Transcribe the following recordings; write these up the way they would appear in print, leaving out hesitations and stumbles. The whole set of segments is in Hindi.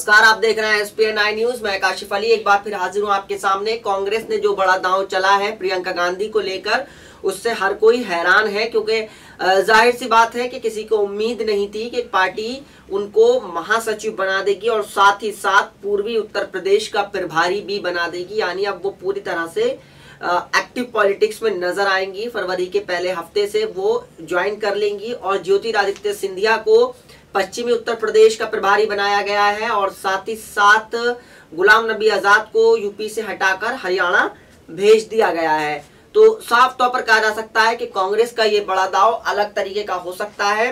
नमस्कार, आप देख रहे हैं SPN9 न्यूज। मैं काशिफ अली एक बार फिर हाजिर हूं आपके सामने। कांग्रेस ने जो बड़ा दांव चला है प्रियंका गांधी को लेकर, उससे हर कोई हैरान है, क्योंकि जाहिर सी बात है कि किसी को उम्मीद नहीं थी कि पार्टी उनको महासचिव बना देगी और साथ ही साथ पूर्वी उत्तर प्रदेश का प्रभारी भी बना देगी। यानी अब वो पूरी तरह से एक्टिव पॉलिटिक्स में नजर आएंगी। फरवरी के पहले हफ्ते से वो ज्वाइन कर लेंगी और ज्योतिरादित्य सिंधिया को पश्चिमी उत्तर प्रदेश का प्रभारी बनाया गया है और साथ ही साथ गुलाम नबी आजाद को यूपी से हटाकर हरियाणा भेज दिया गया है। तो साफ तौर पर कहा जा सकता है कि कांग्रेस का ये बड़ा दांव अलग तरीके का हो सकता है।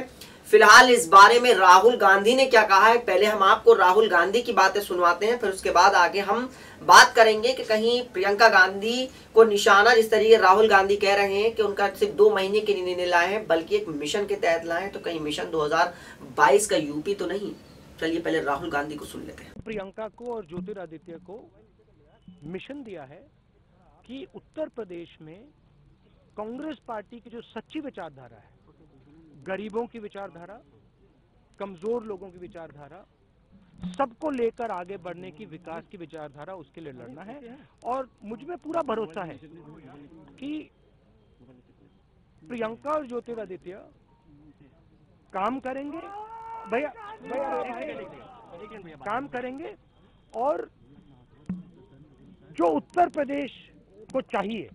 फिलहाल इस बारे में राहुल गांधी ने क्या कहा है, पहले हम आपको राहुल गांधी की बातें सुनवाते हैं, फिर उसके बाद आगे हम बात करेंगे कि कहीं प्रियंका गांधी को निशाना, जिस तरीके राहुल गांधी कह रहे हैं कि उनका सिर्फ 2 महीने के लिए नहीं लाए हैं बल्कि एक मिशन के तहत लाए हैं, तो कहीं मिशन 2022 का यूपी तो नहीं। चलिए पहले राहुल गांधी को सुन लेते हैं। प्रियंका को और ज्योतिरादित्य को मिशन दिया है कि उत्तर प्रदेश में कांग्रेस पार्टी की जो सच्ची विचारधारा है, गरीबों की विचारधारा, कमजोर लोगों की विचारधारा, सबको लेकर आगे बढ़ने की, विकास की विचारधारा, उसके लिए लड़ना है। और मुझ में पूरा भरोसा है कि प्रियंका और ज्योतिरादित्य काम करेंगे, भैया काम करेंगे, और जो उत्तर प्रदेश को चाहिए,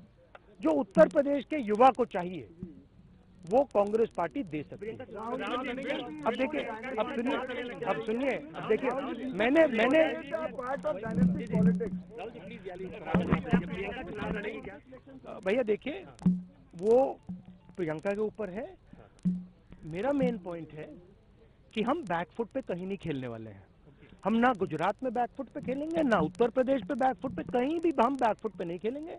जो उत्तर प्रदेश के युवा को चाहिए, वो कांग्रेस पार्टी दे सकती है। अब देखिए, अब सुनिए, अब देखिए, मैंने भैया देखिए, वो प्रियंका के ऊपर है। मेरा मेन पॉइंट है कि हम बैकफुट पे कहीं नहीं खेलने वाले हैं। हम ना गुजरात में बैकफुट पे खेलेंगे, ना उत्तर प्रदेश पे बैकफुट पे, कहीं भी हम बैकफुट पे नहीं खेलेंगे।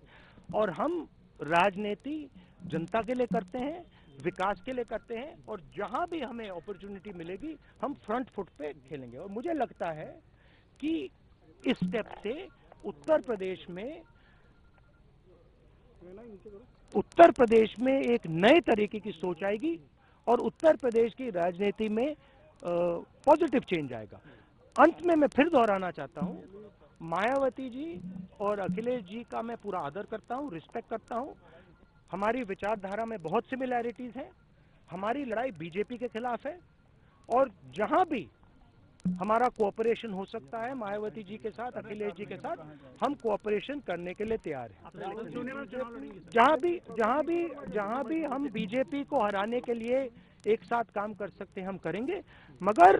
और हम राजनीति जनता के लिए करते हैं, विकास के लिए करते हैं, और जहां भी हमें अपॉर्चुनिटी मिलेगी हम फ्रंट फुट पे खेलेंगे। और मुझे लगता है कि इस स्टेप से उत्तर प्रदेश में एक नए तरीके की सोच आएगी और उत्तर प्रदेश की राजनीति में पॉजिटिव चेंज आएगा। अंत में मैं फिर दोहराना चाहता हूं, मायावती जी और अखिलेश जी का मैं पूरा आदर करता हूं, रिस्पेक्ट करता हूं। हमारी विचारधारा में बहुत सिमिलैरिटीज हैं। हमारी लड़ाई बीजेपी के खिलाफ है और जहां भी हमारा कोऑपरेशन हो सकता है मायावती जी के साथ, अखिलेश जी के साथ, हम कोऑपरेशन करने के लिए तैयार हैं। जहां भी हम बीजेपी को हराने के लिए एक साथ काम कर सकते हैं हम करेंगे। मगर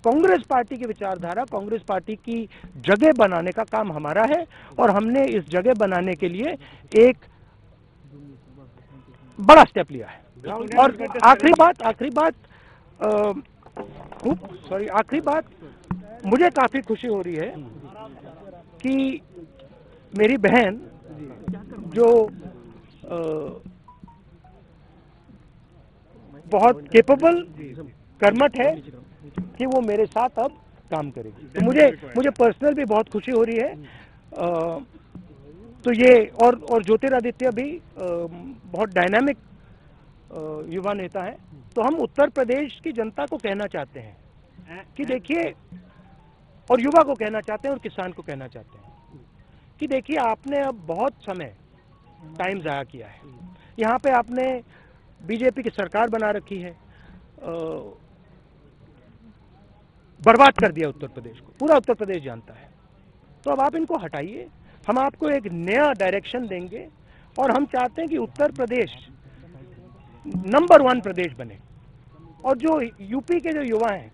कांग्रेस पार्टी की विचारधारा, कांग्रेस पार्टी की जगह बनाने का काम हमारा है और हमने इस जगह बनाने के लिए एक बड़ा स्टेप लिया है। और आखिरी बात, मुझे काफी खुशी हो रही है कि मेरी बहन जो बहुत केपेबल, कर्मठ है, कि वो मेरे साथ अब काम करेगी। तो मुझे पर्सनल भी बहुत खुशी हो रही है। तो ये और ज्योतिरादित्य भी बहुत डायनामिक युवा नेता है। तो हम उत्तर प्रदेश की जनता को कहना चाहते हैं कि देखिए, और युवा को कहना चाहते हैं और किसान को कहना चाहते हैं कि देखिए, आपने अब बहुत समय टाइम ज़ाया किया है। यहाँ पे आपने बीजेपी की सरकार बना रखी है, बर्बाद कर दिया उत्तर प्रदेश को, पूरा उत्तर प्रदेश जानता है। तो अब आप इनको हटाइए, हम आपको एक नया डायरेक्शन देंगे और हम चाहते हैं कि उत्तर प्रदेश नंबर 1 प्रदेश बने। और जो यूपी के जो युवा हैं,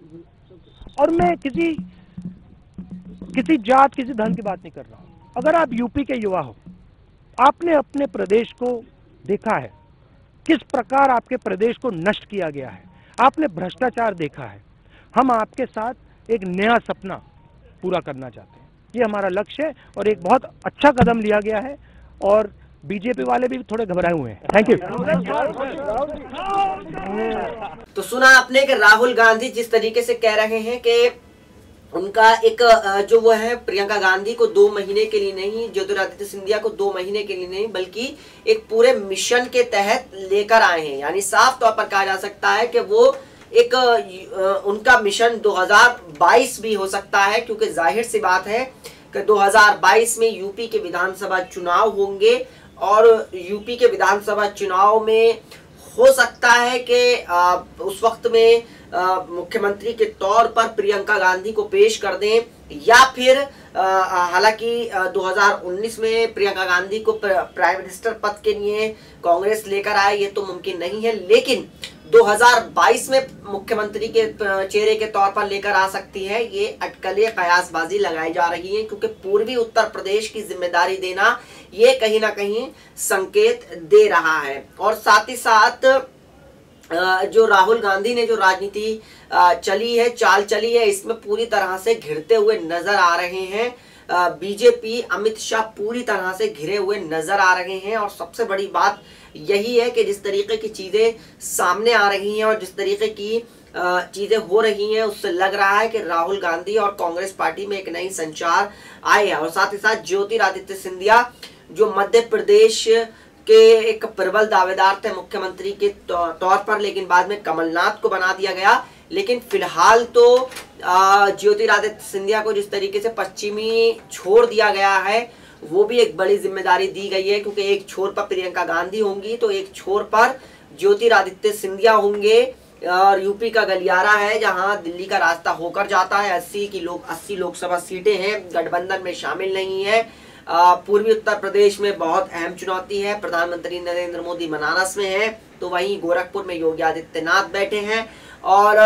और मैं किसी जात, किसी धर्म की बात नहीं कर रहा हूं, अगर आप यूपी के युवा हो, आपने अपने प्रदेश को देखा है, किस प्रकार आपके प्रदेश को नष्ट किया गया है, आपने भ्रष्टाचार देखा है, हम आपके साथ एक नया सपना पूरा करना चाहते हैं। ये हमारा लक्ष्य है और एक बहुत अच्छा कदम लिया गया है और बीजेपी वाले भी थोड़े घबराए हुए हैं। Thank you. तो सुना आपने कि राहुल गांधी जिस तरीके से कह रहे हैं कि उनका एक जो वो है प्रियंका गांधी को 2 महीने के लिए नहीं, ज्योतिरादित्य सिंधिया को 2 महीने के लिए नहीं, बल्कि एक पूरे मिशन के तहत लेकर आए हैं। यानी साफ तौर पर कहा जा सकता है कि वो एक उनका मिशन 2022 भी हो सकता है, क्योंकि जाहिर सी बात है कि 2022 में यूपी के विधानसभा चुनाव होंगे और यूपी के विधानसभा चुनाव में हो सकता है कि उस वक्त में मुख्यमंत्री के तौर पर प्रियंका गांधी को पेश कर दें, या फिर हालांकि 2019 में प्रियंका गांधी को प्राइम मिनिस्टर पद के लिए कांग्रेस लेकर आए, ये तो मुमकिन नहीं है, लेकिन 2022 में मुख्यमंत्री के चेहरे के तौर पर लेकर आ सकती है। ये अटकलें कयासबाजी लगाई जा रही है, क्योंकि पूर्वी उत्तर प्रदेश की जिम्मेदारी देना ये कहीं ना कहीं संकेत दे रहा है। और साथ ही साथ जो राहुल गांधी ने जो राजनीति चली है, चाल चली है, इसमें पूरी तरह से घिरते हुए नजर आ रहे हैं। बीजेपी, अमित शाह पूरी तरह से घिरे हुए नजर आ रहे हैं। और सबसे बड़ी बात यही है कि जिस तरीके की चीजें सामने आ रही हैं और जिस तरीके की चीजें हो रही हैं, उससे लग रहा है कि राहुल गांधी और कांग्रेस पार्टी में एक नई संचार आए है। और साथ ही साथ ज्योतिरादित्य सिंधिया, जो मध्य प्रदेश के एक प्रबल दावेदार थे मुख्यमंत्री के तौर पर, लेकिन बाद में कमलनाथ को बना दिया गया। लेकिन फिलहाल तो ज्योतिरादित्य सिंधिया को जिस तरीके से पश्चिमी छोड़ दिया गया है, वो भी एक बड़ी जिम्मेदारी दी गई है, क्योंकि एक छोर पर प्रियंका गांधी होंगी तो एक छोर पर ज्योतिरादित्य सिंधिया होंगे। और यूपी का गलियारा है, जहां दिल्ली का रास्ता होकर जाता है। 80 लोकसभा सीटें हैं, गठबंधन में शामिल नहीं है। पूर्वी उत्तर प्रदेश में बहुत अहम चुनौती है। प्रधानमंत्री नरेंद्र मोदी बनारस में है, तो वहीं गोरखपुर में योगी आदित्यनाथ बैठे हैं। और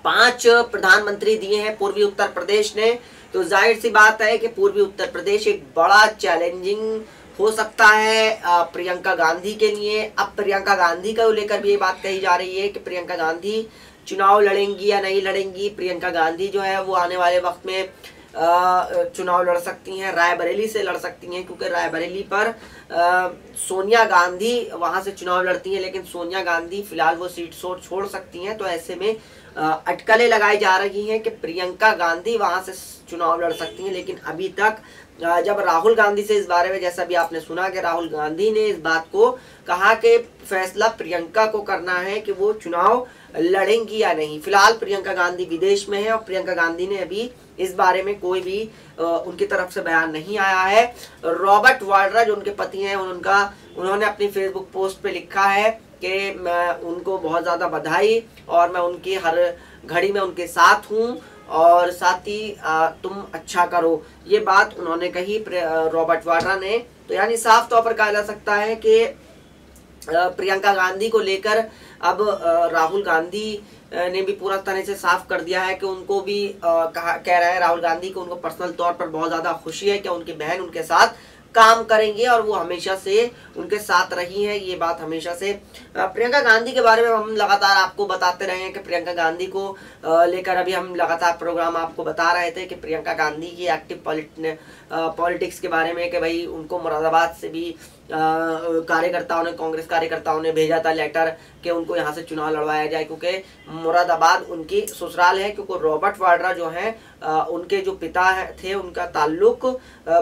5 प्रधानमंत्री दिए हैं पूर्वी उत्तर प्रदेश ने, तो जाहिर सी बात है कि पूर्वी उत्तर प्रदेश एक बड़ा चैलेंजिंग हो सकता है प्रियंका गांधी के लिए। अब प्रियंका गांधी को लेकर भी ये बात कही जा रही है कि प्रियंका गांधी चुनाव लड़ेंगी या नहीं लड़ेंगी। प्रियंका गांधी जो है वो आने वाले वक्त में चुनाव लड़ सकती हैं, रायबरेली से लड़ सकती हैं, क्योंकि रायबरेली पर सोनिया गांधी वहां से चुनाव लड़ती हैं, लेकिन सोनिया गांधी फिलहाल वो सीट छोड़ सकती हैं। तो ऐसे में अटकलें लगाई जा रही हैं कि प्रियंका गांधी वहां से चुनाव लड़ सकती हैं। लेकिन अभी तक जब राहुल गांधी से इस बारे में, जैसा भी आपने सुना कि राहुल गांधी ने इस बात को कहा कि फैसला प्रियंका को करना है कि वो चुनाव लड़ेंगी या नहीं। फिलहाल प्रियंका गांधी विदेश में है और प्रियंका गांधी ने अभी इस बारे में कोई भी उनकी तरफ से बयान नहीं आया है। रॉबर्ट वाड्रा जो उनके पति हैं, उन्होंने अपनी फेसबुक पोस्ट पे लिखा है कि मैं उनको बहुत ज़्यादा बधाई और मैं उनकी हर घड़ी में उनके साथ हूँ और साथ ही तुम अच्छा करो, ये बात उन्होंने कही रॉबर्ट वाड्रा ने। तो यानी साफ तौर पर कहा जा सकता है कि प्रियंका गांधी को लेकर अब राहुल गांधी ने भी पूरा तरह से साफ कर दिया है कि उनको भी कह रहा है राहुल गांधी को उनको पर्सनल तौर पर बहुत ज़्यादा खुशी है कि उनकी बहन उनके साथ काम करेंगे और वो हमेशा से उनके साथ रही है। ये बात हमेशा से प्रियंका गांधी के बारे में हम लगातार आपको बताते रहे हैं कि प्रियंका गांधी को लेकर अभी हम लगातार प्रोग्राम आपको बता रहे थे कि प्रियंका गांधी की एक्टिव पॉलिटिक्स के बारे में कि भाई उनको मुरादाबाद से भी कार्यकर्ताओं ने, कांग्रेस कार्यकर्ताओं ने भेजा था लेटर कि उनको यहाँ से चुनाव लड़वाया जाए, क्योंकि मुरादाबाद उनकी ससुराल है। क्योंकि रॉबर्ट वाड्रा जो है उनके जो पिता थे उनका ताल्लुक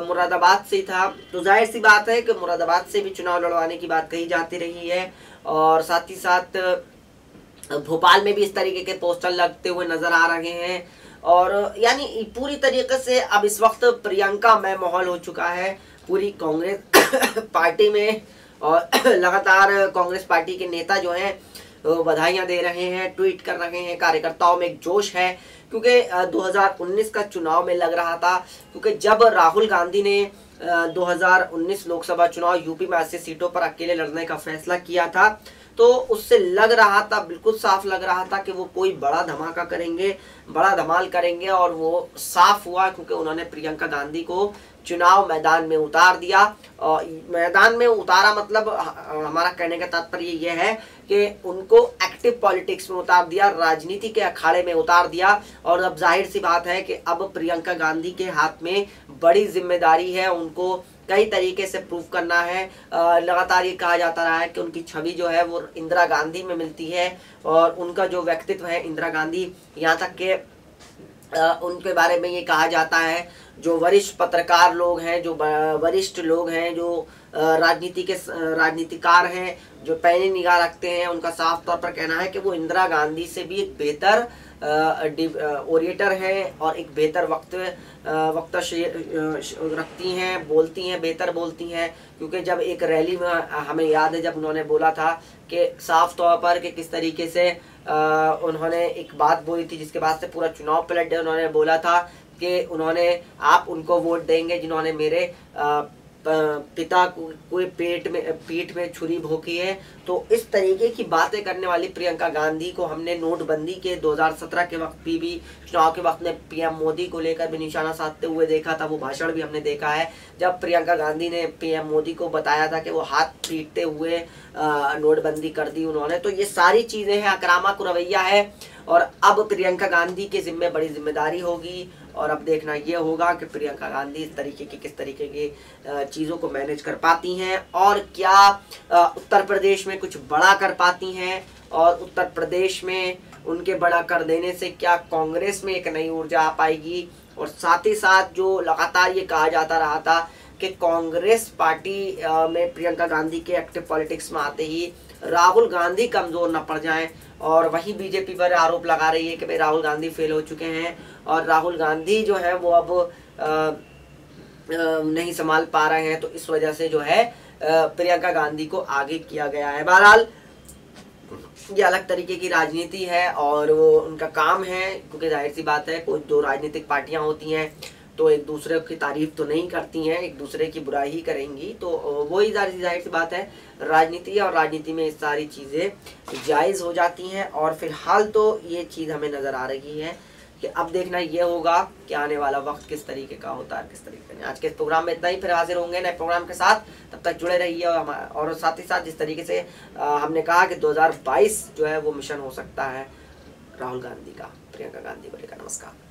मुरादाबाद से था। तो जाहिर सी बात है कि मुरादाबाद से भी चुनाव लड़वाने की बात कही जाती रही है। और साथ ही साथ भोपाल में भी इस तरीके के पोस्टर लगते हुए नजर आ रहे हैं। और यानी पूरी तरीके से अब इस वक्त प्रियंका में माहौल हो चुका है पूरी कांग्रेस पार्टी में। और लगातार कांग्रेस पार्टी के नेता जो हैं बधाइयां दे रहे हैं, ट्वीट कर रहे हैं, कार्यकर्ताओं में एक जोश है। क्योंकि 2019 का चुनाव में लग रहा था, क्योंकि जब राहुल गांधी ने 2019 लोकसभा चुनाव यूपी में 80 सीटों पर अकेले लड़ने का फैसला किया था, तो उससे लग रहा था, बिल्कुल साफ लग रहा था कि वो कोई बड़ा धमाका करेंगे, बड़ा धमाल करेंगे। और वो साफ हुआ, क्योंकि उन्होंने प्रियंका गांधी को चुनाव मैदान में उतार दिया। और मैदान में उतारा मतलब हमारा कहने का तात्पर्य यह है कि उनको एक्टिव पॉलिटिक्स में उतार दिया, राजनीति के अखाड़े में उतार दिया। और अब जाहिर सी बात है कि अब प्रियंका गांधी के हाथ में बड़ी जिम्मेदारी है, उनको कई तरीके से प्रूव करना है। लगातार ये कहा जाता रहा है कि उनकी छवि जो है वो इंदिरा गांधी में मिलती है और उनका जो व्यक्तित्व है इंदिरा गांधी, यहाँ तक कि उनके बारे में ये कहा जाता है जो वरिष्ठ पत्रकार लोग हैं, जो वरिष्ठ लोग हैं, जो राजनीतिकार हैं जो पैनी निगाह रखते हैं, उनका साफ तौर पर कहना है कि वो इंदिरा गांधी से भी एक बेहतर ओरेटर हैं और एक बेहतर वक्ता रखती हैं, बोलती हैं, बेहतर बोलती हैं। क्योंकि जब एक रैली में हमें याद है जब उन्होंने बोला था कि साफ तौर पर कि किस तरीके से उन्होंने एक बात बोली थी जिसके बाद से पूरा चुनाव पलट गया। उन्होंने बोला था कि आप उनको वोट देंगे जिन्होंने मेरे पिता को पीठ में छुरी भोंकी है। तो इस तरीके की बातें करने वाली प्रियंका गांधी को हमने नोटबंदी के 2017 के वक्त भी चुनाव के वक्त में पीएम मोदी को लेकर भी निशाना साधते हुए देखा था। वो भाषण भी हमने देखा है जब प्रियंका गांधी ने पीएम मोदी को बताया था कि वो हाथ पीटते हुए नोटबंदी कर दी उन्होंने। तो ये सारी चीजें हैं, आक्रामक रवैया है और अब प्रियंका गांधी के जिम्मे बड़ी जिम्मेदारी होगी और अब देखना ये होगा कि प्रियंका गांधी इस तरीके की किस तरीके की चीज़ों को मैनेज कर पाती हैं और क्या उत्तर प्रदेश में कुछ बड़ा कर पाती हैं और उत्तर प्रदेश में उनके बड़ा कर देने से क्या कांग्रेस में एक नई ऊर्जा आ पाएगी। और साथ ही साथ जो लगातार ये कहा जाता रहा था कि कांग्रेस पार्टी में प्रियंका गांधी के एक्टिव पॉलिटिक्स में आते ही राहुल गांधी कमज़ोर न पड़ जाएं और वही बीजेपी पर आरोप लगा रही है कि भाई राहुल गांधी फेल हो चुके हैं और राहुल गांधी जो है वो अब नहीं संभाल पा रहे हैं। तो इस वजह से जो है प्रियंका गांधी को आगे किया गया है। बहरहाल ये अलग तरीके की राजनीति है और वो उनका काम है, क्योंकि जाहिर सी बात है कोई दो राजनीतिक पार्टियां होती हैं तो एक दूसरे की तारीफ तो नहीं करती हैं, एक दूसरे की बुराई ही करेंगी। तो वही जाहिर सी बात है राजनीति है और राजनीति में ये सारी चीज़ें जायज़ हो जाती हैं। और फिलहाल तो ये चीज़ हमें नज़र आ रही है कि अब देखना ये होगा कि आने वाला वक्त किस तरीके का होता है, किस तरीके का। आज के इस प्रोग्राम में इतना ही, फिर हाजिर होंगे नए प्रोग्राम के साथ। तब तक जुड़े रहिए और साथ ही साथ जिस तरीके से हमने कहा कि 2022 जो है वो मिशन हो सकता है राहुल गांधी का प्रियंका गांधी को लेकर। नमस्कार।